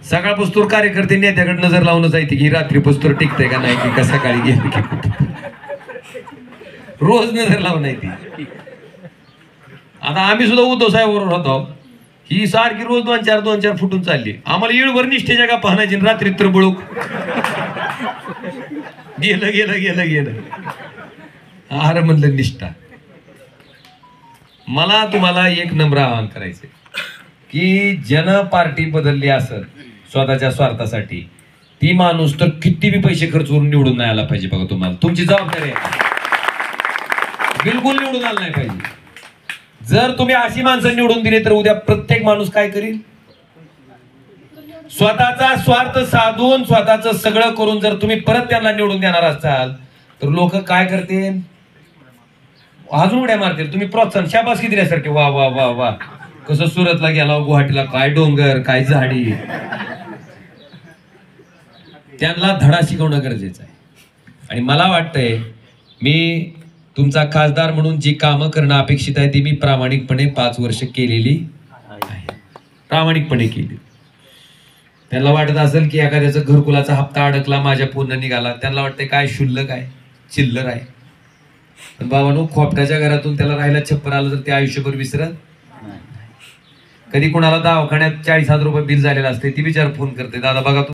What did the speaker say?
सकाळ पुस्तूर कार्यकर्ते नेत्याकडे नजर लावूनच आहे की रात्री पुस्तूर टिकते का नाही की कसा काळी गेली की रोज नजर लावून आहे ती. आता आम्ही सुद्धा उद्धव साहेबांवर होतो, ही सारखी रोज 2-4 फुटून चालली. आम्हाला येळभर निष्ठेच्या का पाहण्याची रात्री तर बुळूक गेलं गेलं गेलं गेलं. अरे म्हणलं निष्ठा. मला तुम्हाला एक नम्र आवाहन करायचंय की जन पार्टी बदलली असत स्वतःच्या स्वार्थासाठी, ती माणूस तर किती बी पैसे खर्च करून निवडून नाही आला पाहिजे. बघा तुम्हाला तुमची जबाबदारी आहे, बिलकुल निवडून आला नाही पाहिजे. जर तुम्ही अशी माणसं निवडून दिली तर उद्या प्रत्येक माणूस काय करील, स्वतःचा स्वार्थ साधून स्वतःचं सगळं करून जर तुम्ही परत त्यांना निवडून देणार असाल तर लोक काय करतील, अजून उड्या मारतील. तुम्ही प्रोत्साहन शाबासकी दिल्यासारखे वा वा वा वा, कसं सुरतला गेला गुवाहाटीला काय डोंगर काय झाडी. त्यांना धडा शिकवणं गरजेचं आहे. आणि मला वाटतंय मी तुमचा खासदार म्हणून जी कामं करणं अपेक्षित आहे ती मी प्रामाणिकपणे 5 वर्ष केलेली आहे, प्रामाणिकपणे केली. त्यांना वाटत असेल की एखाद्याचा घरकुलाचा हप्ता अडकला माझ्या पूर्ण निघाला, त्यांना वाटतंय काय शुल्लक आहे चिल्लर आहे. पण बाबांनो, खोपट्याच्या घरातून त्याला राहायला छप्पर आलं तर ते आयुष्यभर विसरत. कधी कुणाला दवाखान्यात 40,000 रुपये बिल झालेलं असते, ती बिचार फोन करते, दादा बघा